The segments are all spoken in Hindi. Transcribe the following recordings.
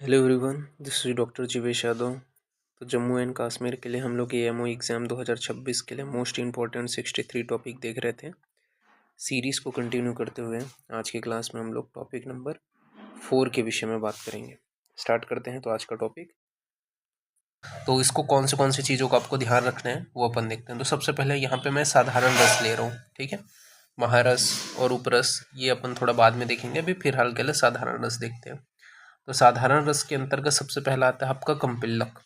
Hello everyone, this is doctor Jeevesh Yadav. तो जम्मू एंड कश्मीर के लिए हम लोग एएमओ एग्ज़ाम 2026 के लिए मोस्ट इम्पॉर्टेंट 63 टॉपिक देख रहे थे। सीरीज़ को कंटिन्यू करते हुए आज की क्लास में हम लोग टॉपिक नंबर 4 के विषय में बात करेंगे। स्टार्ट करते हैं। तो आज का टॉपिक, तो इसको कौन सी चीज़ों का आपको ध्यान रखना है वो अपन देखते हैं। तो सबसे पहले यहाँ पे मैं साधारण रस ले रहा हूँ, ठीक है। महारस और उपरस ये अपन थोड़ा बाद में देखेंगे, अभी फिलहाल के लिए साधारण रस देखते हैं। तो साधारण रस के अंतर्गत सबसे पहला आता है आपका कंपिल्लक,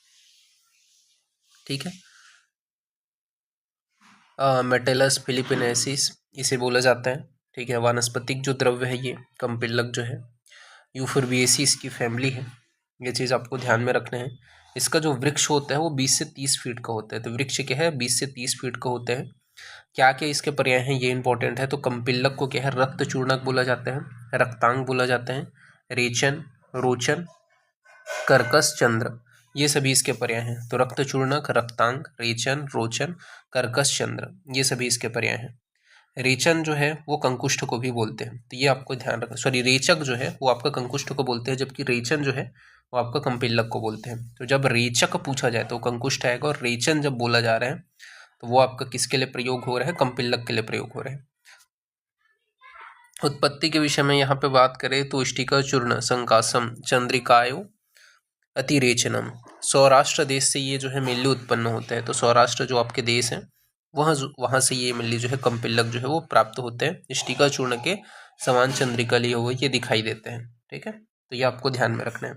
ठीक है। मेटेलस फिलिपिनेसिस इसे बोला जाता है, ठीक है। वानस्पतिक जो द्रव्य है ये कंपिल्लक जो है, यूफोर्बिएसी इसकी फैमिली है। ये चीज़ आपको ध्यान में रखना है। इसका जो वृक्ष होता है वो 20 से 30 फीट का होता है। तो वृक्ष क्या है, 20 से 30 फीट का होते हैं। क्या क्या इसके पर्याय हैं ये इंपॉर्टेंट है। तो कंपिल्लक को क्या है, रक्त चूर्णक बोला जाता है, रक्तांग बोला जाता है, रेचन, रोचन, कर्कश, चंद्र, ये सभी इसके पर्याय हैं। तो रक्त चूर्णक, रक्तांग, रेचन, रोचन, कर्कश, चंद्र, ये सभी इसके पर्याय हैं। रेचन जो है वो कंकुष्ठ को भी बोलते हैं, तो ये आपको ध्यान रखना। सॉरी, रेचक जो है वो आपका कंकुष्ठ को बोलते हैं, जबकि रेचन जो है वो आपका कंपिल्लक को बोलते हैं। तो जब रेचक पूछा जाए तो कंकुष्ठ आएगा, और रेचन जब बोला जा रहा है तो वो आपका किसके लिए प्रयोग हो रहा है, कंपिल्लक के लिए प्रयोग हो रहा है। उत्पत्ति के विषय में यहाँ पे बात करें तो इष्टिका चूर्ण, संकासम, चंद्रिकायो, अतिरेचनम, सौराष्ट्र देश से ये जो है मिल्ली उत्पन्न होता है। तो सौराष्ट्र जो आपके देश है वहाँ से ये मिल्ली जो है कंपिल्लक जो है वो प्राप्त होते हैं। इष्टिका चूर्ण के समान चंद्रिका लिए हुए ये दिखाई देते हैं, ठीक है। तो ये आपको ध्यान में रखना है।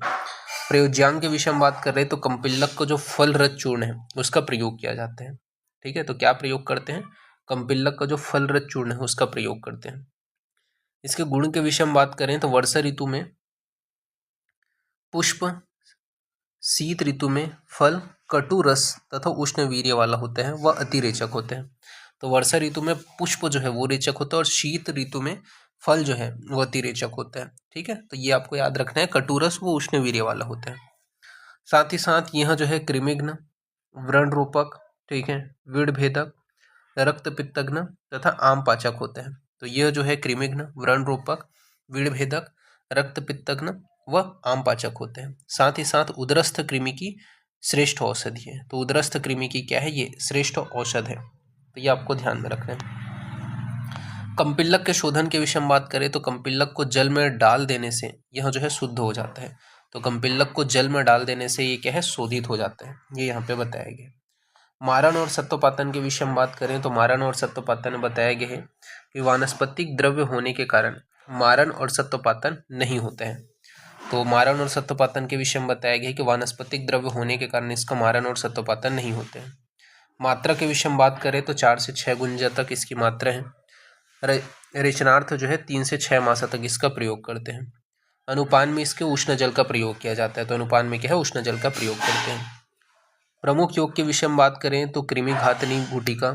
प्रयोज्यांग के विषय में बात कर रहे हैं तो कंपिल्लक को जो फलरत चूर्ण है उसका प्रयोग किया जाता है, ठीक है। तो क्या प्रयोग करते हैं, कंपिल्लक का जो फलरत चूर्ण है उसका प्रयोग करते हैं। इसके गुण के विषय में बात करें तो वर्षा ऋतु में पुष्प, शीत ऋतु में फल कटु रस तथा उष्ण वीर्य वाला होता है, वह अतिरेचक होते हैं। तो वर्षा ऋतु में पुष्प जो है वो रेचक होता है, और शीत ऋतु में फल जो है वो अतिरेचक होता है, ठीक है। तो ये आपको याद रखना है, कटुरस वो उष्ण वीर्य वाला होता है। साथ ही साथ यह जो है कृमिघ्न, व्रण रूपक, ठीक है, विड़ भेदक, रक्त पित्तघ्न तथा आम पाचक होते हैं। तो यह जो है कृमिघ्न, व्रण रूपक, विड़ भेदक, रक्त पित्तघ्न व आम पाचक होते हैं। साथ ही साथ उदरस्थ कृमि की श्रेष्ठ औषधि है। तो उदरस्थ कृमि की क्या है, ये श्रेष्ठ औषध है। तो ये आपको ध्यान में रखना है। कंपिल्लक के शोधन के विषय में बात करें तो कंपिल्लक को जल में डाल देने से यह जो है शुद्ध हो जाता है। तो कंपिल्लक को जल में डाल देने से ये क्या है, शोधित हो जाता है, ये यहाँ पे बताया गया। मारण और सत्वपातन के विषय में बात करें तो मारण और सत्वपातन में बताया गया है कि वानस्पतिक द्रव्य होने के कारण मारण और सत्वपातन नहीं होते हैं। तो मारण और सत्वपातन के विषय में बताया गया है कि वानस्पतिक द्रव्य होने के कारण इसका मारण और सत्वपातन नहीं होते हैं। मात्रा के विषय में बात करें तो 4 से 6 गुंजा तक इसकी मात्रा है। रेचनार्थ जो है 3 से 6 मासा तक इसका प्रयोग करते हैं। अनुपान में इसके उष्ण जल का प्रयोग किया जाता है। तो अनुपान में क्या है, उष्ण जल का प्रयोग करते हैं। प्रमुख योग के विषय में बात करें तो कृमि घातनी गुटिका,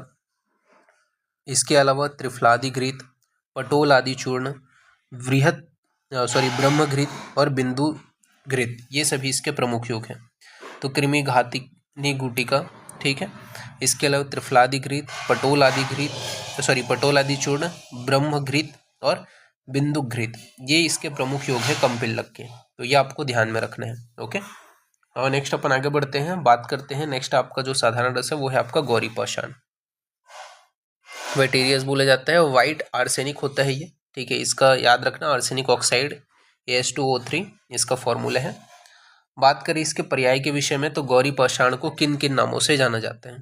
इसके अलावा त्रिफलादि घृत, पटोल आदि चूर्ण, ब्रह्म घृत और बिंदु घृत, ये सभी इसके प्रमुख योग हैं। तो कृमि घातनी गुटिका, ठीक है, इसके अलावा त्रिफलादि घृत, पटोल आदि चूर्ण, ब्रह्म घृत और बिंदु घृत, ये इसके प्रमुख योग है कंपिल्लक के। तो ये आपको ध्यान में रखना है, ओके। और नेक्स्ट अपन आगे बढ़ते हैं, बात करते हैं नेक्स्ट आपका जो साधारण रस है वो है आपका गौरी पाषाण, वेटेरियस बोला जाता है। वाइट आर्सेनिक होता है ये, ठीक है। इसका याद रखना, आर्सेनिक ऑक्साइड AS2O3 इसका फॉर्मूला है। बात करें इसके पर्याय के विषय में तो गौरी पाषाण को किन किन नामों से जाना जाता है।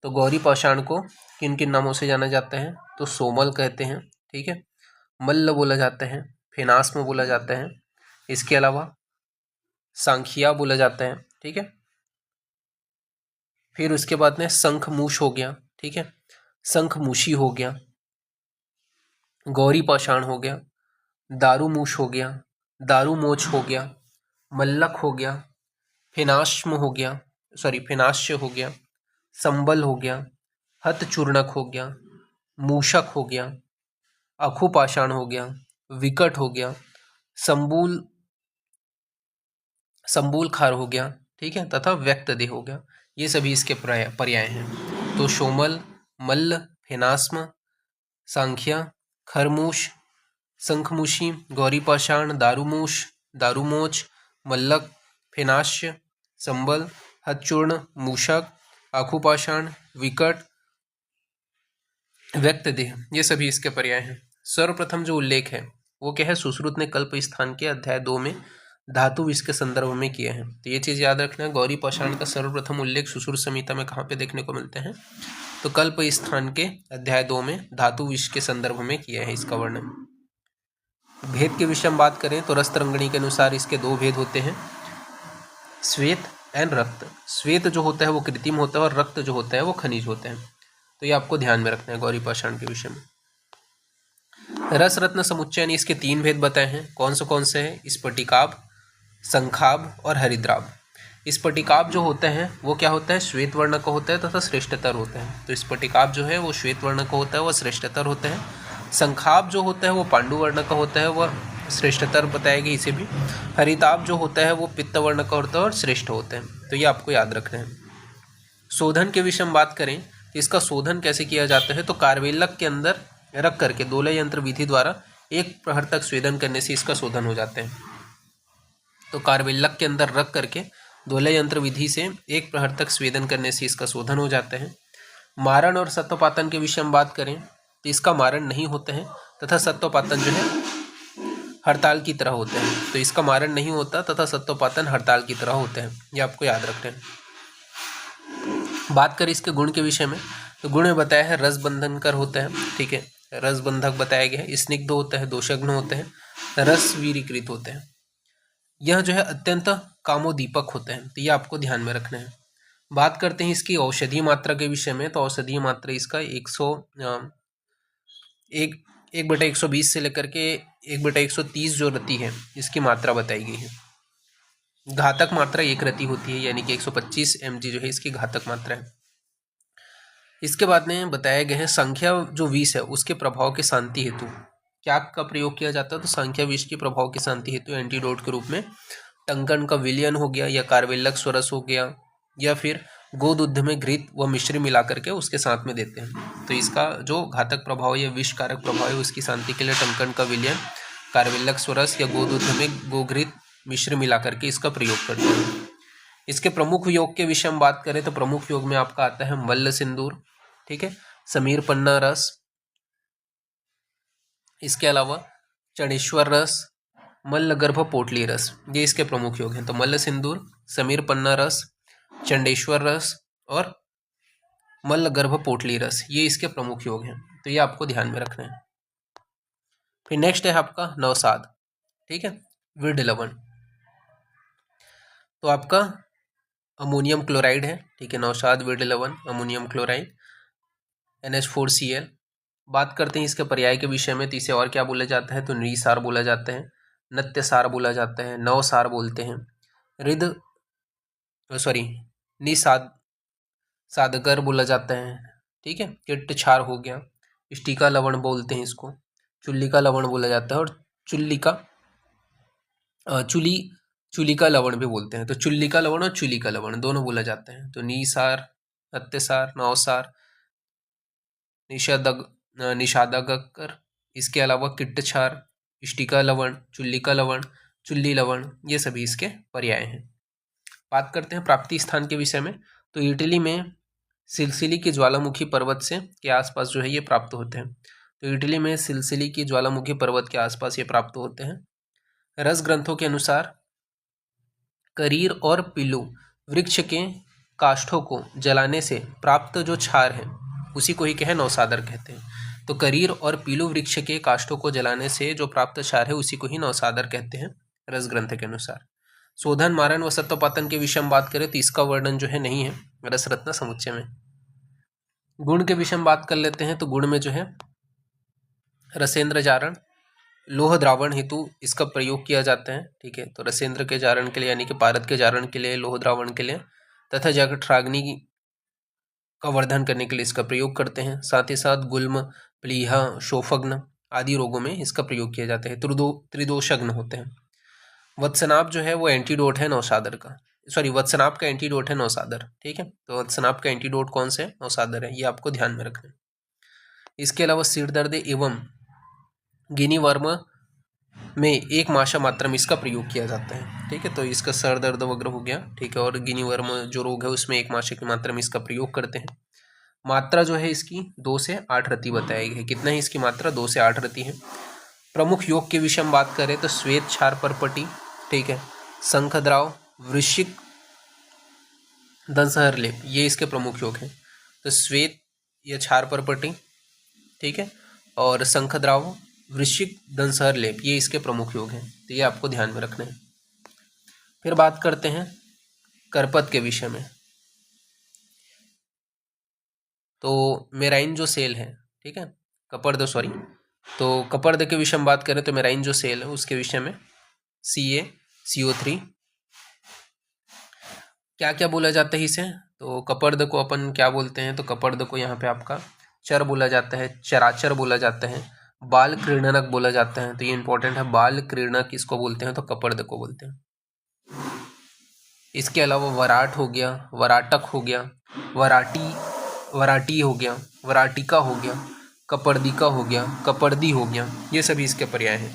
तो गौरी पाषाण को किन किन नामों से जाना जाता है, तो सोमल कहते हैं, ठीक है, मल्ल बोला जाता है, फेनास्म बोला जाता है, इसके अलावा सांखिया बोला जाता है, ठीक है। फिर उसके बाद में शंखमूष हो गया, ठीक है, शंखमूषी हो गया, गौरी पाषाण हो गया, दारूमूष हो गया, दारूमोच हो गया, मल्लक हो गया, फेनाश्य हो गया, संबल हो गया, हतचूर्णक हो गया, मूषक हो गया, अखुपाषाण हो गया, विकट हो गया, संबूल खार हो गया, ठीक है, तथा व्यक्त देह हो गया। ये सभी इसके पर्याय हैं। तो सोमल, मल्ल, फेनास्म, सांख्या, खरमूष, शंखमुषी, गौरी पाषाण, दारूमूष, दारूमोच, मल्लक, फेनाश्य, संबल, हथचूर्ण, मूषक, आखुपाषाण, विकट, व्यक्तदेह, ये सभी इसके पर्याय हैं। सर्वप्रथम जो उल्लेख है वो क्या है, सुश्रुत ने कल्प स्थान के अध्याय 2 में धातु विष के संदर्भ में किए हैं। तो ये चीज याद रखना है, गौरी पाषाण का सर्वप्रथम उल्लेख सुश्रुत संहिता में कहाँ पे देखने को मिलते हैं, तो कल्प स्थान के अध्याय 2 में धातु विष के संदर्भ में किया है इसका वर्णन। भेद के विषय में बात करें तो रस तरंगिणी के अनुसार इसके दो भेद होते हैं, श्वेत एंड रक्त। श्वेत जो होता है वो कृत्रिम होता है और रक्त जो होता है वो खनिज होते हैं। तो ये आपको ध्यान में रखना है गौरी पाषाण के विषय में। रस रत्न समुच्चय यानी इसके 3 भेद बताए हैं। कौन से हैं, स्फटिकाभ, शंखाभ और हरिद्राभ। स्फटिकाभ जो होते हैं वो क्या होता है, श्वेत वर्ण का होता है तथा श्रेष्ठतर होता है। तो स्फटिकाभ जो है वो श्वेत वर्ण का होता है, वह श्रेष्ठतर होते हैं। शंखाभ जो होता है वो पांडु वर्ण का होता है, वह श्रेष्ठतर बताएगी इसे भी। हरिताभ जो होता है वो पित्त वर्ण का होता है और श्रेष्ठ होते हैं। तो ये आपको याद रखना है। शोधन के विषय में बात करें तो इसका शोधन कैसे किया जाता है, तो कारवेलक के अंदर रख करके दोलय यंत्र विधि द्वारा 1 प्रहर तक स्वेदन करने से इसका शोधन हो जाते हैं। तो कारवेलक के अंदर रख करके दोलय यंत्र विधि से 1 प्रहर तक स्वेदन करने से इसका शोधन हो जाते हैं। मारण और सत्वपातन के विषय में बात करें तो इसका मारण नहीं होते हैं तथा सत्वपातन जो है हड़ताल की तरह होते हैं। तो इसका मारण नहीं होता तथा सत्वपातन हड़ताल की तरह होते हैं, ये आपको याद रखना है। बात करें इसके गुण के विषय में तो गुण में बताया है रस बंधनकर होता है, ठीक है, रस बंधक बताया गया है, स्निग्ध होता है, दोषग्न होते हैं, रस वीरीकृत होते हैं। यह जो है अत्यंत कामोदीपक होते हैं। तो ये आपको ध्यान में रखना है। बात करते हैं इसकी औषधीय मात्रा के विषय में तो औषधीय मात्रा इसका 1/120 से लेकर के 1/130 जो रति है इसकी मात्रा बताई गई है। घातक मात्रा 1 रति होती है, यानी कि 125 mg जो है इसकी घातक मात्रा है। इसके बाद में बताया गया है संख्या जो विष है उसके प्रभाव के शांति हेतु क्या का प्रयोग किया जाता है, तो संख्या विष के प्रभाव के शांति हेतु एंटीडोट के रूप में टंकन का विलयन हो गया या कार्वेलक स्वरस हो गया या फिर गोदुग्ध में घृत व मिश्री मिला करके उसके साथ में देते हैं। तो इसका जो घातक प्रभाव या विष कारक प्रभाव है उसकी शांति के लिए टंकन का विलयन, कार्वेलक स्वरस या गोदुग्ध में गोघृत मिश्र मिला करके इसका प्रयोग करते हैं। इसके प्रमुख योग के विषय में बात करें तो प्रमुख योग में आपका आता है मल्ल सिंदूर, ठीक है, समीर पन्ना रस, इसके अलावा चणेश्वर रस, मल्लगर्भ पोटली रस, ये इसके प्रमुख योग हैं। तो मल्ल सिंदूर, समीर पन्ना रस, चंडेश्वर रस और मल्लगर्भ पोटली रस, ये इसके प्रमुख योग हैं। तो ये आपको ध्यान में रखना है। फिर नेक्स्ट है आपका नवसाद, ठीक है, विड लवण। तो आपका अमोनियम क्लोराइड है, ठीक है, नवसाद विड लवण अमोनियम क्लोराइड NH4Cl। बात करते हैं इसके पर्याय के विषय में तो इसे और क्या बोला जाता है, तो निसार बोला जाता है, नत्यसार बोला जाता है, नवसार बोलते हैं, निषाद सादगर बोला जाता है, ठीक है, किट्ट क्षार हो गया, स्टिका लवण बोलते हैं इसको, चुल्लिका लवण बोला जाता है और चुलिका लवण भी बोलते हैं। तो चुल्लिका लवण और चुलिका लवण दोनों बोला जाता है। तो निसार, नत्यसार, नवसार, निषादगर, इसके अलावा किट्टक्षार, स्टिका लवण, चुल्लिका लवण, चुल्ली लवण, ये सभी इसके पर्याय हैं। बात करते हैं प्राप्ति स्थान के विषय में तो इटली में सिलसिली के ज्वालामुखी पर्वत से के आसपास जो है ये प्राप्त होते हैं। तो इटली में सिलसिली की ज्वालामुखी पर्वत के आसपास ये प्राप्त होते हैं। रस ग्रंथों के अनुसार करीर और पिल्लू वृक्ष के काष्ठों को जलाने से प्राप्त जो क्षार है उसी को ही क्या नवसादर कहते हैं। तो करीर और पीलू वृक्ष के काष्ठों को जलाने से जो प्राप्त क्षार है उसी को ही नवसादर कहते हैं रस ग्रंथ के अनुसार। शोधन, मारण व सत्वपातन के विषय में बात करें तो इसका वर्णन जो है नहीं है रस रत्न समुच्चय में। गुण के विषय में बात कर लेते हैं तो गुण में जो है रसेंद्र जारण, लोह द्रावण हेतु इसका प्रयोग किया जाता है, ठीक है। तो रसेंद्र के जारण के लिए यानी कि पारद के जारण के लिए, लोह द्रावण के लिए तथा जठराग्नि का वर्धन करने के लिए इसका प्रयोग करते हैं। साथ ही साथ गुल्म, प्लीहा, शोफग्न आदि रोगों में इसका प्रयोग किया जाता है। त्रिदोषग्न होते हैं। वत्सनाप जो है वो एंटीडोट है नौसादर का, वत्सनाप का एंटीडोट है नौसादर, ठीक है। तो वत्सनाप का एंटीडोट कौन से नौसादर है, ये आपको ध्यान में रखना है। इसके अलावा सिर दर्द एवं गिनी वर्म में 1 माशा मात्रा में इसका प्रयोग किया जाता है। ठीक है, तो इसका सर दर्द वगैरह हो गया। ठीक है, और गिनी वर्म जो रोग है उसमें 1 माशा की मात्रा में इसका प्रयोग करते हैं। मात्रा जो है इसकी 2 से 8 रति बताई गई है। कितना है इसकी मात्रा? 2 से 8 रति है। प्रमुख योग के विषय में बात करें तो श्वेत क्षार परपटी, ठीक है, शंखद्राव, वृश्चिक दंसहर लेप, ये इसके प्रमुख योग हैं। तो श्वेत या क्षार परपटी, ठीक है, और शंखद्राव, वृश्चिक दंसहर लेप, ये इसके प्रमुख योग हैं। तो ये आपको ध्यान में रखना है। फिर बात करते हैं करपत के विषय में। तो मेराइन जो सेल है, ठीक है, कपर्द सॉरी, तो कपर्द के विषय में बात करें तो मेराइन जो सेल है उसके विषय में CaCO3, क्या क्या बोला जाता है इसे? तो कपर्द को अपन क्या बोलते हैं? तो कपर्द को यहाँ पे आपका चर बोला जाता है, चराचर बोला जाता है, बाल क्रीड़नक बोला जाता है। तो ये इंपॉर्टेंट है, बाल क्रीड़नक किसको बोलते हैं? तो कपर्द को बोलते हैं। इसके अलावा वराट हो गया, वराटक हो गया, वराटी हो गया, वराटिका हो गया, कपर्दिका हो गया, कपर्दी हो गया, ये सभी इसके पर्याय हैं।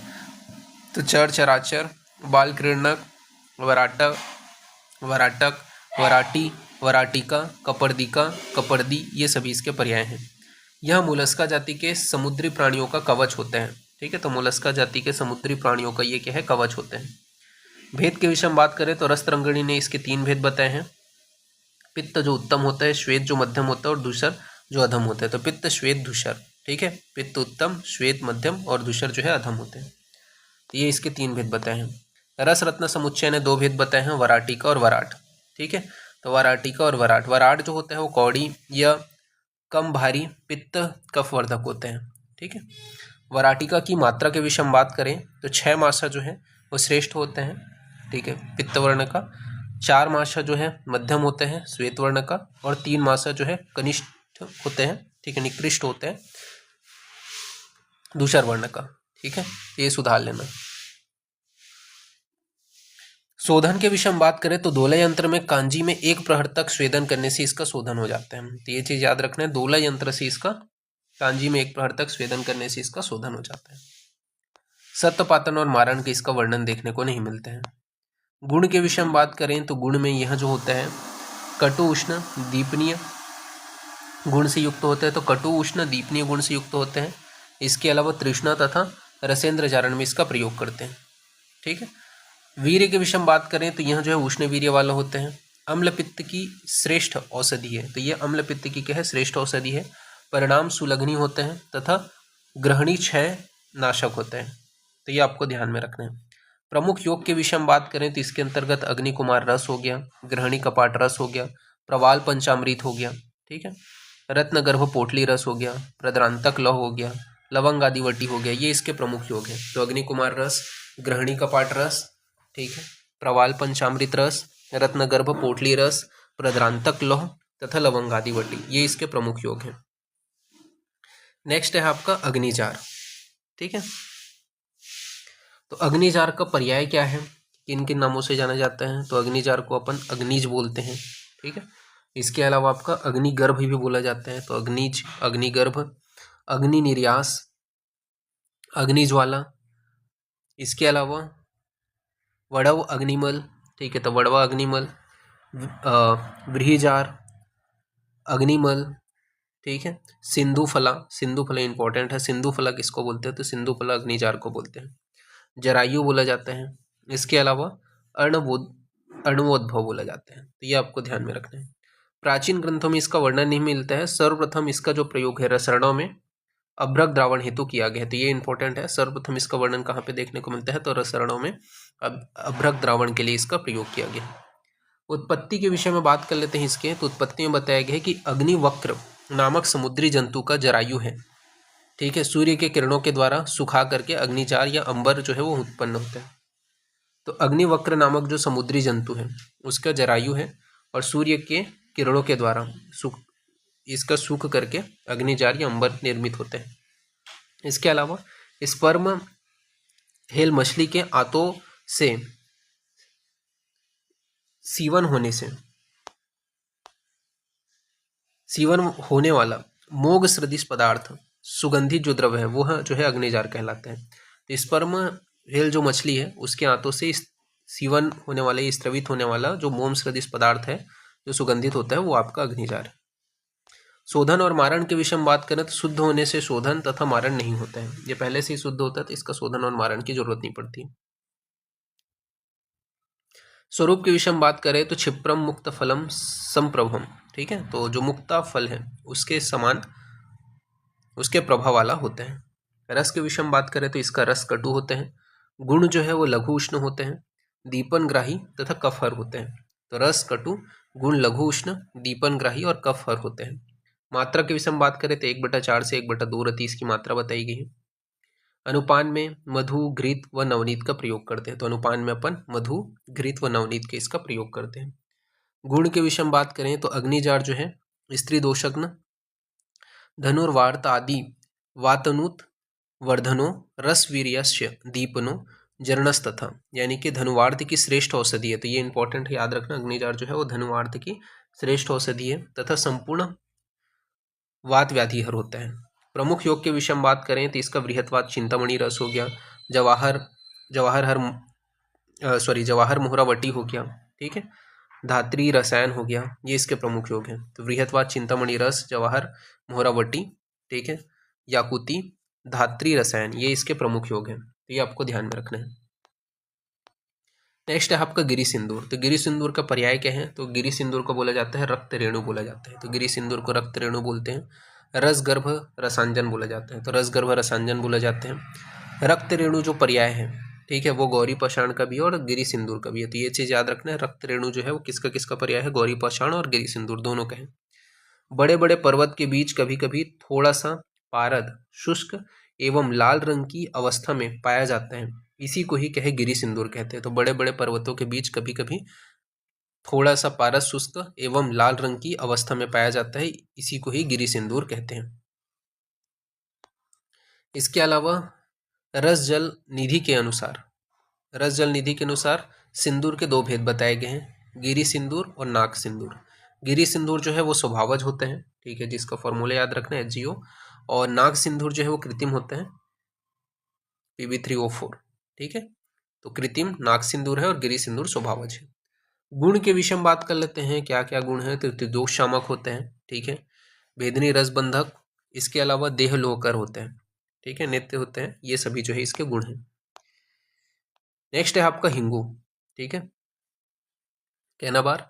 तो चर, चराचर, बाल क्रीड़नक, वराटक, वराटी, वराटिका, कपर्दिका, कपर्दी, ये सभी इसके पर्याय हैं। यह मोलस्का जाति के समुद्री प्राणियों का कवच होते हैं। ठीक है, तो मोलस्का जाति के समुद्री प्राणियों का ये क्या है? कवच होते हैं। भेद के विषय में बात करें तो रसरंगिणी ने इसके 3 भेद बताए हैं। पित्त जो उत्तम होता है, श्वेत जो मध्यम होता है और धूसर जो अधम होता है। तो पित्त, श्वेत, धूसर, ठीक है, पित्त उत्तम, श्वेत मध्यम और धूसर जो है अधम होते हैं। तो ये इसके 3 भेद बताए हैं। रस रत्न समुच्चय ने 2 भेद बताए हैं, वराटिका और वराट। ठीक है, तो वराटिका और वराट, वराट जो होता है वो कौड़ी या कम भारी पित्त कफवर्धक होते हैं। ठीक है, वराटिका की मात्रा के विषय में बात करें तो 6 मासा जो है वो श्रेष्ठ होते हैं। ठीक है, पित्त वर्ण का, 4 मासा जो है मध्यम होते हैं श्वेत वर्ण का, और 3 मासा जो है कनिष्ठ होते हैं, ठीक है, निकृष्ट होते हैं धूसर वर्ण का। ठीक है, ये सुधार लेना। शोधन के विषय में बात करें तो दोला यंत्र में कांजी में 1 प्रहर तक स्वेदन करने से इसका शोधन हो जाता है। तो ये चीज याद रखना है, दोला यंत्र से इसका कांजी में 1 प्रहर तक स्वेदन करने से इसका शोधन हो जाता है। सत्यपातन और मारण के इसका वर्णन देखने को नहीं मिलते हैं। गुण के विषय में बात करें तो गुण में यह जो होता है कटु उष्ण दीपनीय गुण से युक्त होते हैं। तो कटु उष्ण दीपनीय गुण से युक्त होते हैं। इसके अलावा तृष्णा तथा रसेंद्र जारण में इसका प्रयोग करते हैं। ठीक है, वीर्य के विषय में बात करें तो यह जो है उष्ण वीर्य वाला होते हैं। अम्ल पित्त की श्रेष्ठ औषधि है। तो यह अम्ल पित्त की क्या है? श्रेष्ठ औषधि है। परिणाम सुलग्नी होते हैं तथा ग्रहणी क्षय नाशक होते हैं। तो ये आपको ध्यान में रखना है। प्रमुख योग के विषय में बात करें तो इसके अंतर्गत अग्नि कुमार रस हो गया, ग्रहणी कपाट रस हो गया, प्रवाल पंचामृत हो गया, ठीक है, रत्न गर्भ पोटली रस हो गया, प्रद्रांतक लौह हो गया, लवंग आदि वटी हो गया, ये इसके प्रमुख योग हैं। तो अग्नि कुमार रस, ग्रहणी कपाट रस, ठीक है, प्रवाल पंचामृत रस, रत्न गर्भ पोटली रस, प्रद्रांतक लौह तथा लवंग आदि वटी, ये इसके प्रमुख योग हैं। नेक्स्ट है आपका अग्निजार। ठीक है, तो अग्निजार का पर्याय क्या है, किन किन नामों से जाना जाता है? तो अग्निजार को अपन अग्निज बोलते हैं। ठीक है, इसके अलावा आपका अग्निगर्भ भी बोला जाता है। तो अग्निज, अग्निगर्भ, अग्नि निर्यास, अग्निज्वाला, इसके अलावा वड़व अग्निमल, ठीक है, तो वड़वा अग्निमल, व्रीहिजार, अग्निमल, ठीक है, सिंधुफला, सिंधुफला इंपॉर्टेंट है, सिंधुफला किसको बोलते हैं? तो सिंधुफला अग्निजार को बोलते हैं। जरायु बोला जाता है। इसके अलावा अर्णवोद्भव बोला जाता है। तो ये आपको ध्यान में रखना है। प्राचीन ग्रंथों में इसका वर्णन नहीं मिलता है। सर्वप्रथम इसका जो प्रयोग है रसरणों में अभ्रक द्रावण हेतु किया गया है। तो ये इंपॉर्टेंट है, सर्वप्रथम इसका वर्णन कहाँ पे देखने को मिलता है? तो रसरणों में अभ्रक द्रावण के लिए इसका प्रयोग किया गया है। उत्पत्ति के विषय में बात कर लेते हैं इसके। तो उत्पत्ति में बताया गया है कि अग्निवक्र नामक समुद्री जंतु का जरायु है। ठीक है, सूर्य के किरणों के द्वारा सुखा करके अग्निजार या अंबर जो है वो उत्पन्न होता है। तो अग्निवक्र नामक जो समुद्री जंतु है उसका जरायु है और सूर्य के किरणों के द्वारा इसका सूख करके अग्निजार या अंबर निर्मित होते हैं। इसके अलावा स्पर्म हेल मछली के आंतों से सीवन होने वाला मोग सदृश पदार्थ सुगंधित जो द्रव्य है वह जो है अग्निजार कहलाते हैं। तो स्पर्म व्हेल जो मछली है उसके आंतों से सीवन होने वाला, स्त्रवित होने वाला जो मोम सदृश पदार्थ है जो सुगंधित होता है वो आपका अग्निजार है। शोधन और मारण के विषय में बात करें तो शुद्ध होने से शोधन तथा मारण नहीं होता है, ये पहले से ही शुद्ध होता है तो इसका शोधन और मारण की जरूरत नहीं पड़ती। स्वरूप के विषय में बात करें तो क्षिप्रम मुक्त फलम संप्रभम, ठीक है, तो जो मुक्ता फल है उसके समान उसके प्रभाव वाला होते हैं। रस के विषय में बात करें तो इसका रस कटु होते हैं, गुण जो है वो लघु उष्ण होते हैं, दीपनग्राही तथा कफहर होते हैं। तो रस कटु, गुण लघु उष्ण, दीपनग्राही और कफहर होते हैं। मात्रा के विषय में बात करें तो 1/4 से 1/2 रति इसकी मात्रा बताई गई है। अनुपान में मधु, घृत व नवनीत का प्रयोग करते हैं, तो अनुपान में अपन मधु, घृत व नवनीत के इसका प्रयोग करते हैं। गुण के विषय में बात करें तो अग्निजार जो है स्त्री दोषग्न, धनुर्वार्त आदि वातनुत वर्धनो रसवीर्यस्य दीपनो जरणस्तथा, यानी कि धनुवार्त की श्रेष्ठ औषधि है, तो ये इंपॉर्टेंट है, याद रखना। अग्निजार जो है वो धनुवार्त की श्रेष्ठ औषधि है तथा संपूर्ण वात व्याधि हर होता है। प्रमुख योग के विषय में बात करें तो इसका बृहत्वात चिंतामणि रस हो गया, जवाहर मोहरावटी हो गया, ठीक है, धात्री रसायन हो गया, ये इसके प्रमुख योग हैं। तो बृहत्वात चिंतामणि रस, जवाहर मोहरावटी, ठीक है, याकुती, धात्री रसायन, ये इसके प्रमुख योग हैं, तो ये आपको ध्यान में रखना है। नेक्स्ट है आपका गिरि सिंदूर। तो गिरि सिंदूर का पर्याय क्या है, तो गिरि सिंदूर को बोला जाता है रक्त रेणु बोला जाता है, तो गिरि सिंदूर को रक्त रेणु बोलते हैं। रसगर्भ रसांजन बोला जाता है, तो रसगर्भ रसांजन बोला जाते हैं। रक्त रेणु जो पर्याय है, ठीक है, वो गौरी पाषाण का भी है और गिरि सिंदूर का भी है, तो ये चीज याद रखना है। रक्त रेणु जो है वो किसका किसका पर्याय है, गौरी पाषाण और गिरि सिंदूर दोनों का है। बड़े बड़े पर्वत के बीच कभी कभी थोड़ा सा पारद, शुष्क एवं लाल रंग की अवस्था में पाया जाता है, इसी को ही कहे गिरि सिंदूर कहते हैं। तो बड़े बड़े पर्वतों के बीच कभी कभी थोड़ा सा पारद, शुष्क एवं लाल रंग की अवस्था में पाया जाता है, इसी को ही गिरि सिंदूर कहते हैं। इसके अलावा रस जल निधि के अनुसार सिंदूर के दो भेद बताए गए हैं, गिरि सिंदूर और नाग सिंदूर। गिरि सिंदूर जो है वो स्वभावज होते हैं, ठीक है, जिसका फॉर्मूला याद रखना है HgO, और नाग सिंदूर जो है वो कृत्रिम होते हैं, Pb3O4, ठीक है। तो कृत्रिम नाग सिंदूर है और गिरि सिंदूर स्वभावज है। गुण के विषय में बात कर लेते हैं, क्या क्या गुण है, तो त्रिदोष शामक होते हैं, ठीक है, भेदनी रसबंधक, इसके अलावा देह लोहकर होते हैं, ठीक है, नित्य होते हैं, ये सभी जो है इसके गुण हैं। नेक्स्ट है आपका हिंगू, ठीक है, कहना बार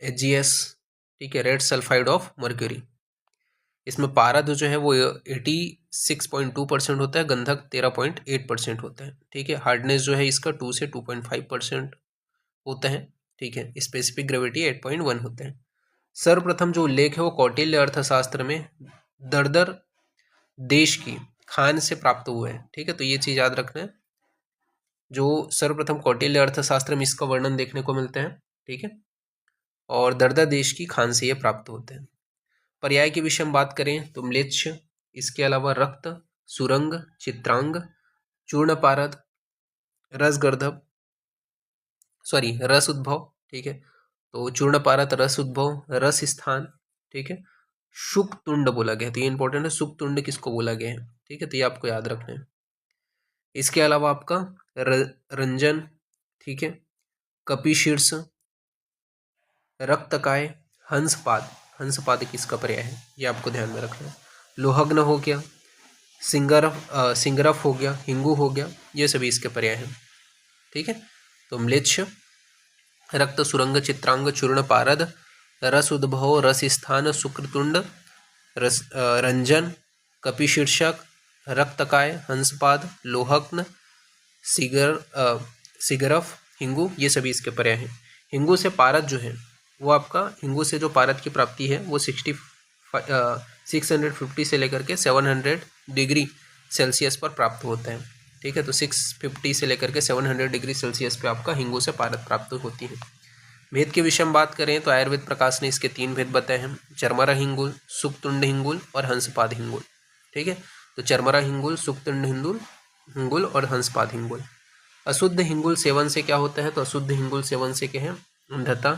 HgS, ठीक है, रेड सल्फाइड ऑफ मर्क्यूरी। इसमें पारद जो है वो 86.2% होता है, गंधक 13.8% होता है, ठीक है। हार्डनेस जो है इसका 2 से 2.5% होता है, ठीक है। स्पेसिफिक ग्रेविटी 8.1 होते हैं। सर्वप्रथम जो उल्लेख है वो कौटिल्य अर्थशास्त्र में दरदर देश की खान से प्राप्त हुआ है, ठीक है, तो ये चीज याद रखना है। जो सर्वप्रथम कौटिल्य अर्थशास्त्र में इसका वर्णन देखने को मिलता है, ठीक है, और दरदर देश की खान से ये प्राप्त होते हैं। पर्याय के विषय में बात करें तो म्लेच्छ, इसके अलावा रक्त, सुरंग, चित्रांग, चूर्णपारद, रसगर्धब, रस उद्भव, ठीक है, तो चूर्णपारद, रस उद्भव, रस स्थान, ठीक है, शुकतुंड बोला गया है, तो ये इंपॉर्टेंट है, शुकतुंड किसको बोला गया है, ठीक है, तो ये आपको याद रखना है। इसके अलावा आपका रंजन, ठीक है, कपिशीर्ष, रक्तकाय, हंसपाद किसका पर्याय है, ये आपको ध्यान में रखना है। लोहग्न हो गया, सिंगरफ हो गया, हिंगू हो गया, ये सभी इसके पर्याय हैं, ठीक है। तो म्लेच्छ, रक्त, सुरंग, चित्रांग, चूर्ण पारद, रस उद्भव, रस स्थान, शुक्रतुंड, रंजन, कपिशीर्षक, रक्तकाय, हंसपाद, लोहग्न, सिगरफ, हिंगू, ये सभी इसके पर्याय हैं। हिंगू से पारद जो है वो आपका, हिंगू से जो पारद की प्राप्ति है वो 650 से लेकर के 700 डिग्री सेल्सियस पर प्राप्त होता है, ठीक है, तो 650 से लेकर के 700 डिग्री सेल्सियस पे आपका हिंगू से पारद प्राप्त होती है। भेद के विषय में बात करें तो आयुर्वेद प्रकाश ने इसके 3 भेद बताए हैं, चरमरा हिंगुल, सुक्तुंड हिंगुल और हंसपाद हिंगुल, ठीक है। तो चरमरा हिंगुल, सुक्तुंड हिंगुल और हंसपाद हिंगुल। अशुद्ध हिंगुल सेवन से क्या होता है, तो अशुद्ध हिंगुल सेवन से क्या है, अंधता,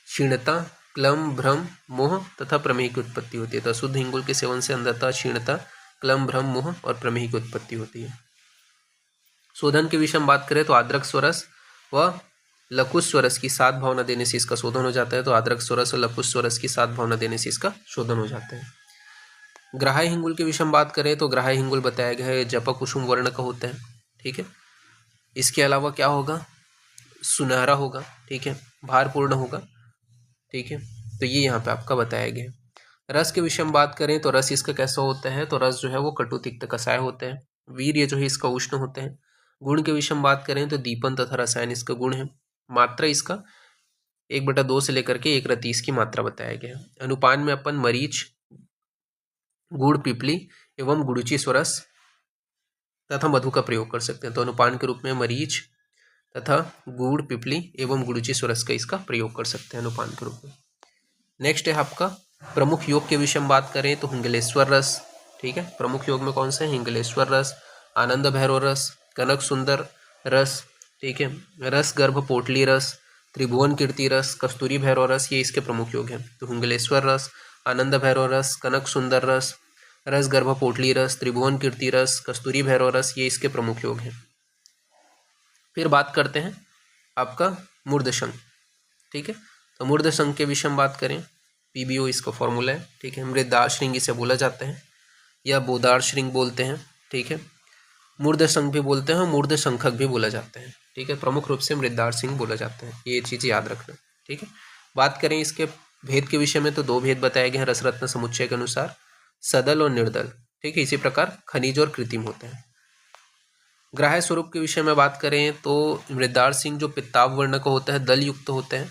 क्षीणता, क्लम, भ्रम, मोह तथा प्रमेह की उत्पत्ति होती है। तो अशुद्ध हिंगुल के सेवन से अंधता, क्षीणता, क्लम, भ्रम, मोह और प्रमेह की उत्पत्ति होती है। शोधन के विषय में बात करें तो आद्रक स्वरस व लकुश स्वरस की सात भावना देने से इसका शोधन हो जाता है। तो आद्रक स्वरस और लकुश स्वरस की सात भावना देने से इसका शोधन हो जाता है। ग्राह्य हिंगुल के विषय में बात करें तो ग्राह्य हिंगुल बताया गया है जप कुसुम वर्ण का होता है। ठीक है, इसके अलावा क्या होगा, सुनहरा होगा। ठीक है, भारपूर्ण होगा। ठीक है, तो ये यहाँ पे आपका बताया गया है। रस के विषय में बात करें तो रस इसका कैसा होता है, तो रस जो है वो कटु तिक्त कसाय होते हैं। वीर्य जो है इसका उष्ण होते हैं। गुण के विषय में बात करें तो दीपन तथा रसायन इसका गुण है। मात्रा इसका 1/2 से लेकर के 1/30 की मात्रा बताया गया है। अनुपान में अपन मरीच, गुड़, पिपली एवं गुड़ुची स्वरस तथा मधु का प्रयोग कर सकते हैं। तो अनुपान के रूप में मरीच तथा गुड़, पिपली एवं गुड़ुची स्वरस का इसका प्रयोग कर सकते हैं अनुपान के रूप में। नेक्स्ट है आपका प्रमुख योग के विषय में बात करें तो हिंगलेश्वर रस। ठीक है, प्रमुख योग में कौन सा है, हिंगलेश्वर रस, आनंद भैरव रस, कनक सुंदर रस। ठीक है, रस गर्भ पोटली रस, त्रिभुवन कीर्ति रस, कस्तूरी भैरव रस, ये इसके प्रमुख योग हैं। तो हिंगलेश्वर रस, आनंद भैरव रस, कनक सुंदर रस, रस गर्भ पोटली रस, त्रिभुवन कीर्ति रस, कस्तूरी भैरव रस, ये इसके प्रमुख योग हैं। फिर बात करते हैं आपका मूर्धशंख। ठीक है, तो मूर्धशंख के विषय में बात करें, पीबीओ इसका फॉर्मूला है। ठीक है, मृदार श्रृंग इसे बोला जाता है या बोदार श्रृंग बोलते हैं। ठीक है, मूर्धशंख भी बोलते हैं, मूर्धशंखक भी बोला जाता है। ठीक है, प्रमुख रूप से मृदार सिंह बोला जाता है, ये चीज़ याद रखना। ठीक है, बात करें इसके भेद के विषय में तो 2 भेद बताए गए हैं रसरत्न समुच्चय के अनुसार, सदल और निर्दल। ठीक है, इसी प्रकार खनिज और कृत्रिम होते हैं। ग्राह्य स्वरूप के विषय में बात करें तो मृदार सिंह जो पित्ताव वर्ण का होता है, दल युक्त होते हैं,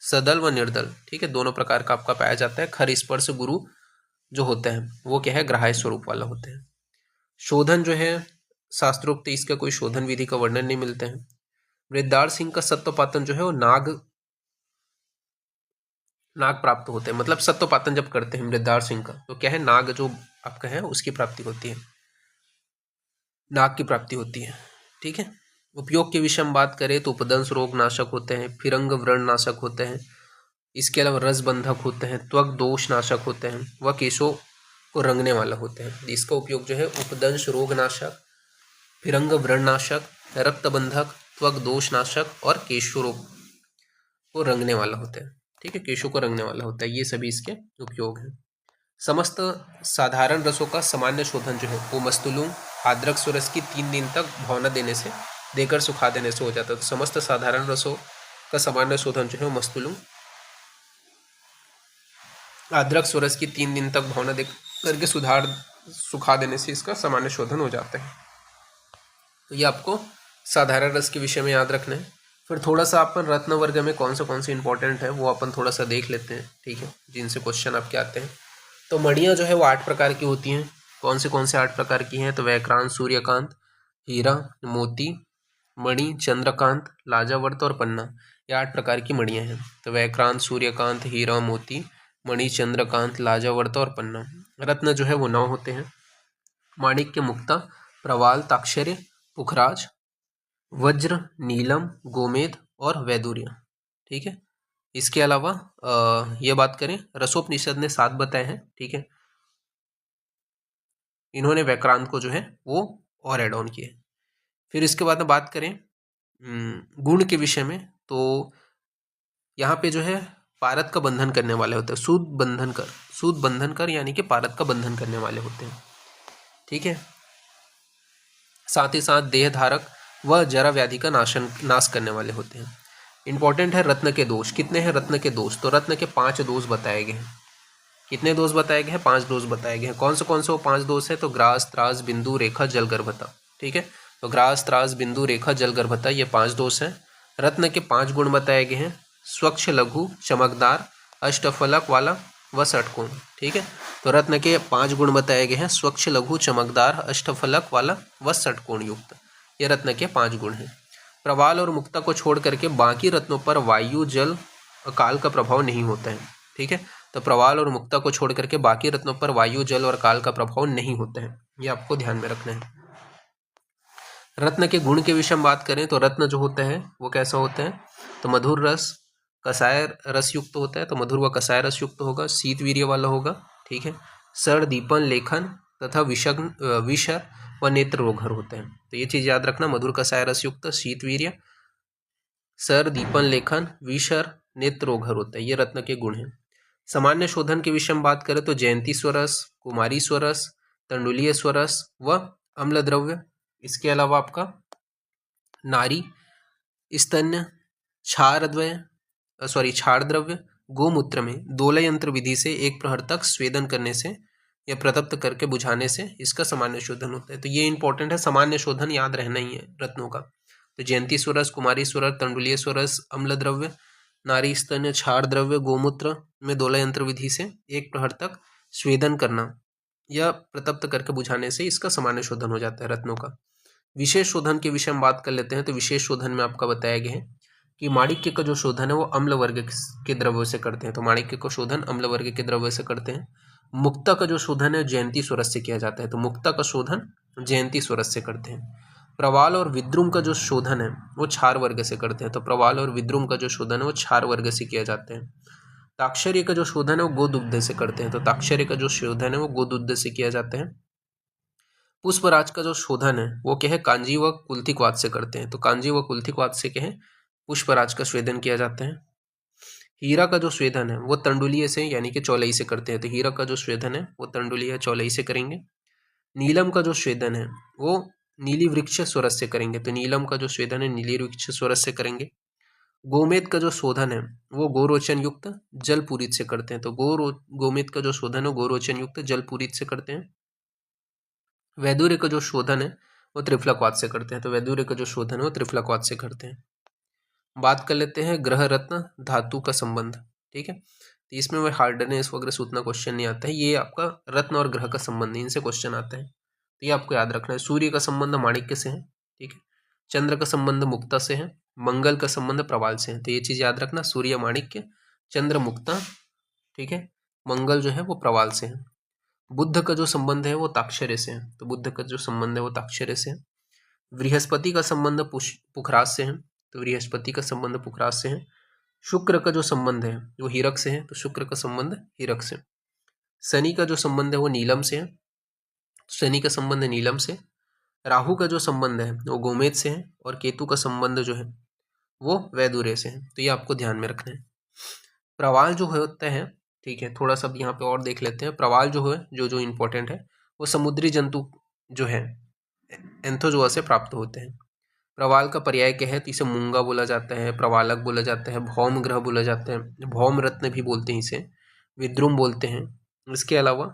सदल व निर्दल। ठीक है, दोनों प्रकार का आपका पाया जाता है। खर स्पर्श गुरु जो होते हैं वो क्या है, ग्राह्य स्वरूप वाला होते हैं। शोधन जो है शास्त्रोक्त इसका कोई शोधन विधि का वर्णन नहीं मिलते हैं। मृदार सिंह का सत्वपातन जो है वो नाग प्राप्त होते हैं, मतलब सत्वपातन जब करते हैं मृदार सिंह का तो क्या है, नाग जो आपका है उसकी प्राप्ति होती है, नाग की प्राप्ति होती है। ठीक है, उपयोग के विषय में बात करें तो उपदंश रोग नाशक होते हैं, फिरंग व्रण नाशक होते हैं, इसके अलावा रसबंधक होते हैं, त्वक दोष नाशक होते हैं, व केशों को रंगने वाला होते हैं। इसका उपयोग जो है उपदंश रोग नाशक, फिरंग व्रण नाशक, रक्तबंधक, त्वक दोष नाशक और केशों रोग को रंगने वाला होता है। ठीक है, केशों को रंगने वाला होता है, ये सभी इसके उपयोग हैं। समस्त साधारण रसों का सामान्य शोधन जो है वो मस्तुलुंग आद्रक स्वरस की 3 दिन तक भावना देने से देकर सुखा देने से हो जाता है। तो समस्त साधारण रसों का सामान्य शोधन जो है मस्तुलुंग आद्रक स्वरस की 3 दिन तक भावना दे करके सुखा देने से इसका सामान्य शोधन हो जाता है। तो ये आपको साधारण रस के विषय में याद रखना है। फिर थोड़ा सा अपन रत्न वर्ग में कौन से इंपॉर्टेंट है वो अपन थोड़ा सा देख लेते हैं। ठीक है, जिनसे क्वेश्चन आपके आते हैं। तो मणियाँ जो है वो 8 प्रकार की होती हैं। कौन से 8 प्रकार की हैं, तो वैक्रांत, सूर्यकांत, हीरा, मोती, मणि, चंद्रकांत, लाजावर्त और पन्ना, ये 8 प्रकार की मणियाँ हैं। तो वैक्रांत, सूर्यकांत, हीरा, मोती, मणि, चंद्रकांत, लाजावर्त और पन्ना। रत्न जो है वो 9 होते हैं, माणिक्य, मुक्ता, प्रवाल, ताक्षर्य, पुखराज, वज्र, नीलम, गोमेद और वैदुर्य। ठीक है, इसके अलावा ये बात करें रसोपनिषद ने 7 बताए हैं। ठीक है, इन्होंने वैक्रांत को जो है वो और एड ऑन किए। फिर इसके बाद में बात करें गुण के विषय में, तो यहाँ पे जो है पारद का बंधन करने वाले होते हैं, सूद बंधन कर यानी कि पारद का बंधन करने वाले होते हैं। ठीक है, साथ ही साथ देह धारक व जरा व्याधि का नाश करने वाले होते हैं। इंपॉर्टेंट है रत्न के दोष। कितने हैं रत्न के दोष, तो रत्न के 5 दोष बताए गए हैं। कितने दोष बताए गए हैं, 5 दोष बताए गए हैं। कौन से वो 5 दोष है, तो ग्रास, त्रास, बिंदु, रेखा, जलगर्भता। ठीक है, तो ग्रास, त्रास, बिंदु, रेखा, जलगर्भता, ये 5 दोष हैं। रत्न के 5 गुण बताए गए हैं, स्वच्छ, लघु, चमकदार, अष्टफलक वाला व षटकोण। ठीक है, तो रत्न के 5 गुण बताए गए हैं, स्वच्छ, लघु, चमकदार, अष्टफलक वाला व षटकोण युक्त, ये रत्न के 5 गुण हैं। प्रवाल और मुक्ता को छोड़ करके बाकी रत्नों पर वायु, जल, काल का प्रभाव नहीं होता है। ठीक है, तो प्रवाल और मुक्ता को छोड़ करके बाकी रत्नों पर वायु, जल और काल का प्रभाव नहीं होता है, ये आपको ध्यान में रखना है। रत्न के गुण के विषय में बात करें तो रत्न जो होता है वो कैसा होता है, तो मधुर रस, कसाय रस युक्त होता है, तो मधुर व कसाय रस युक्त होगा, शीत वीर्य वाला होगा। ठीक है, सड़, दीपन, लेखन तथा विषर व नेत्र रोगहर होते हैं। तो ये चीज याद रखना, मधुर कषाय रस युक्त, शीतवीर्य, सर, दीपन लेखन, विषर, नेत्र रोगहर होता है। ये रत्न के गुण हैं। सामान्य शोधन के विषय में बात करें तो जयंती स्वरस, कुमारी स्वरस, तंडुलीय स्वरस व अम्ल द्रव्य। इसके अलावा आपका नारी, स्तन्य, क्षार द्रव्य, गोमूत्र में दोलय यंत्र विधि से 1 प्रहर तक स्वेदन करने से या प्रतप्त करके बुझाने से इसका सामान्य शोधन होता है। तो ये इंपॉर्टेंट है, सामान्य शोधन याद रहना ही है रत्नों का। तो जयंती स्वरस, कुमारी स्वरस, तंडुलीय स्वरस, अम्ल द्रव्य, नारी, स्तन्य, क्षार द्रव्य, गोमूत्र में दोलय यंत्र विधि से 1 प्रहर तक स्वेदन करना या प्रतप्त करके बुझाने से इसका सामान्य शोधन हो जाता है रत्नों का। विशेष शोधन के विषय में बात कर लेते हैं। तो विशेष शोधन में आपका बताया गया है कि माणिक्य का जो शोधन है वो अम्ल वर्ग के द्रव्यों से करते हैं। तो माणिक्य का शोधन अम्ल वर्ग के द्रव्यों से करते हैं। मुक्ता का जो शोधन है जयंती स्वरस से किया जाता है। तो मुक्ता का शोधन जयंती स्वरस से करते हैं। प्रवाल और विद्रुम का जो शोधन है वो क्षार वर्ग से करते हैं। तो प्रवाल और विद्रुम का जो शोधन है वो क्षार वर्ग से किया जाता है। ताक्षर्य का जो शोधन है वो गोदुग्ध से करते हैं। तो ताक्षर्य का जो शोधन है वो गोदुग्ध से किया जाता है। पुष्पराज का जो शोधन है वो क्या है, कांजी व कुल्थिकवात से करते हैं। तो कांजी व कुल्थिकवात से क्या है, पुष्पराज का स्वेदन किया जाता है। हीरा का जो स्वेदन है वो तंडुलीय से यानी कि चौलई से करते हैं। तो हीरा का जो स्वेदन है वो तंडुलीय चौलई से करेंगे। नीलम का जो स्वेदन है वो नीली वृक्ष स्वरस से करेंगे। तो नीलम का जो स्वेदन है नीली वृक्ष स्वरस से करेंगे। गोमेद का जो शोधन है वो गोरोचन युक्त जलपूरित से करते हैं। तो गोमेद का जो शोधन है गोरोचन युक्त जलपूरित से करते हैं। वैदुर्य का जो शोधन है वो त्रिफलकवात से करते हैं। तो वैदुर्य का जो शोधन है वो त्रिफलकवात से करते हैं। बात कर लेते हैं ग्रह रत्न धातु का संबंध। ठीक है, तो इसमें वह हार्डनेस वगैरह से उतना क्वेश्चन नहीं आता है। ये आपका रत्न और ग्रह का संबंध है, इनसे क्वेश्चन आता है। तो ये आपको याद रखना है। सूर्य का संबंध माणिक्य से है। ठीक है, चंद्र का संबंध मुक्ता से है, मंगल का संबंध प्रवाल से है। तो ये चीज याद रखना, सूर्य माणिक्य, चंद्र मुक्ता, ठीक है, मंगल जो है वो प्रवाल से है। बुध का जो संबंध है वो ताक्षर्य से है। तो बुध का जो संबंध है वो ताक्षर्य से है। बृहस्पति का संबंध पुखराज से है। तो बृहस्पति का संबंध पुखराज से है। शुक्र का जो संबंध है वो हीरक से है। तो शुक्र का संबंध हीरक से। शनि का जो संबंध है वो नीलम से है। शनि का संबंध नीलम से। राहु का जो संबंध है वो गोमेद से है। और केतु का संबंध जो है वो वैदुर्य से है। तो ये आपको ध्यान में रखना है। प्रवाल जो होता है, ठीक है, थोड़ा सा यहाँ पे और देख लेते हैं। प्रवाल जो है जो जो इंपॉर्टेंट है वो समुद्री जंतु जो है एंथोजोआ से प्राप्त होते हैं। प्रवाल का पर्याय क्या है, तो इसे मूंगा बोला जाता है, प्रवालक बोला जाता है, भौम ग्रह बोला जाता है, भौम रत्न भी बोलते हैं इसे, विद्रुम बोलते हैं। इसके अलावा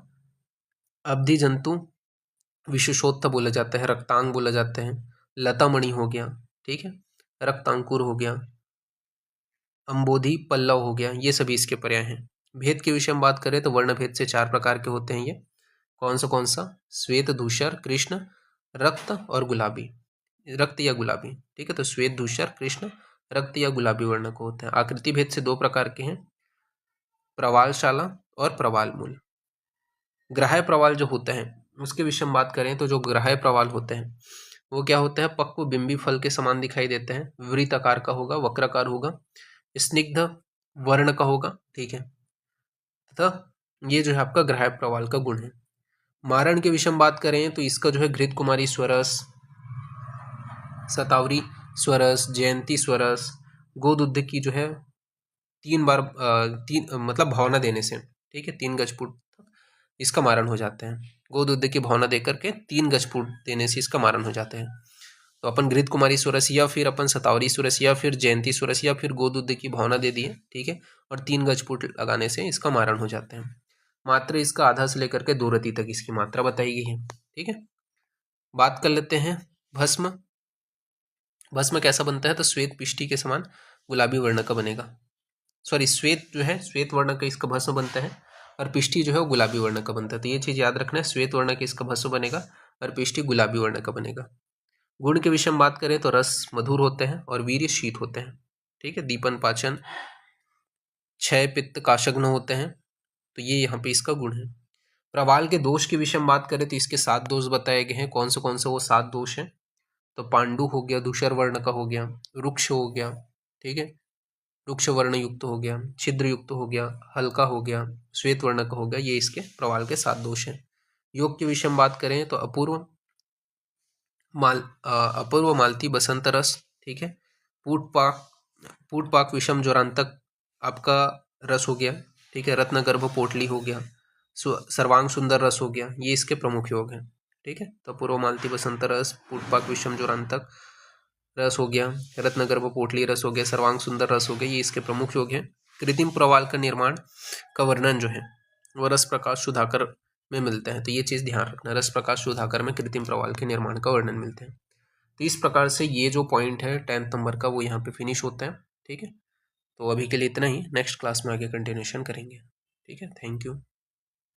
अवधि जंतु विशेषोत्थ बोला जाता है, रक्तांग बोला जाता है, लतामणि हो गया, ठीक है, रक्तांकुर हो गया, अंबोधि पल्लव हो गया, ये सभी इसके पर्याय हैं। भेद के विषय में बात करें तो वर्ण भेद से 4 प्रकार के होते हैं। ये कौन सा, श्वेत, धूसर, कृष्ण, रक्त और गुलाबी, रक्त या गुलाबी। ठीक है, तो श्वेत, धूसर, कृष्ण, रक्त या गुलाबी वर्ण को होता है। आकृति भेद से 2 प्रकार के हैं, प्रवालशाला और प्रवाल मूल। ग्राह्य प्रवाल जो होता है उसके विषय में बात करें तो जो ग्राह्य प्रवाल होते हैं वो क्या होता है, पक्व बिंबी फल के समान दिखाई देते हैं, वृत्त आकार का होगा, वक्राकार होगा, स्निग्ध वर्ण का होगा। ठीक है, तथा ये जो है आपका ग्राह्य प्रवाल का गुण है। मारण के विषय में बात करें तो इसका जो है घृत कुमारी स्वरस, सतावरी स्वरस, जयंती स्वरस, गोदुद्ध की जो है 3 बार मतलब भावना देने से, ठीक है, 3 गज फुट तक इसका मारण हो जाता है। गोदुद्ध की भावना देकर के 3 गज फुट देने से इसका मारण हो जाता है। तो अपन घृत कुमारी स्वरस या फिर अपन सतावरी स्वरस या फिर जयंती स्वरस या फिर गोदुद्ध की भावना दे दिए, ठीक है, और 3 गज फुट लगाने से इसका मारण हो जाता है। मात्रा इसका आधा से लेकर के 2 रति तक इसकी मात्रा बताई गई है। ठीक है, बात कर लेते हैं भस्म। भस्म कैसा बनता है, तो श्वेत पिष्टी के समान गुलाबी वर्ण का बनेगा। सॉरी, श्वेत जो है श्वेत वर्ण का इसका भस्म बनता है और पिष्टी जो है वो गुलाबी वर्ण का बनता है। तो ये चीज याद रखना है, श्वेत वर्ण का इसका भस्म बनेगा और पिष्टी गुलाबी वर्ण का बनेगा। गुण के विषय में बात करें तो रस मधुर होते हैं और वीर्य शीत होते हैं। ठीक है, दीपन पाचन क्षय पित्त काशग्न होते हैं। तो ये यहाँ पे इसका गुण है। प्रवाल के दोष के विषय में बात करें तो इसके 7 दोष बताए गए हैं। कौन से वो 7 दोष हैं, तो पांडु हो गया, धूसर वर्ण का हो गया, रुक्ष हो गया, ठीक है, रुक्ष वर्ण युक्त हो गया, छिद्र युक्त हो गया, हल्का हो गया, श्वेत वर्ण का हो गया। ये इसके प्रवाल के 7 दोष हैं। योग के विषय में बात करें तो अपूर्व, अपूर्व मालती बसंत रस, ठीक है। पूटपाक विषम ज्वरांतक आपका रस हो गया, ठीक है। रत्नगर्भ पोटली हो गया, सर्वांग सुंदर रस हो गया, ये इसके प्रमुख योग हैं, ठीक है। तो अपूर्व मालती बसंत रस, पूटपाक विषम ज्वरांतक रस हो गया, रत्नगर्भ पोटली रस हो गया, सर्वांग सुंदर रस हो गया, ये इसके प्रमुख योग हैं। कृत्रिम प्रवाल का निर्माण का वर्णन जो है वह रस प्रकाश सुधाकर में मिलते हैं, तो ये चीज़ ध्यान रखना, रस प्रकाश सुधाकर में कृत्रिम प्रवाल के निर्माण का वर्णन मिलते हैं। तो इस प्रकार से ये जो पॉइंट है 10th नंबर का वो यहाँ पे फिनिश होता है, ठीक है। तो अभी के लिए इतना ही, नेक्स्ट क्लास में आगे कंटिन्यूशन करेंगे, ठीक है। Thank you.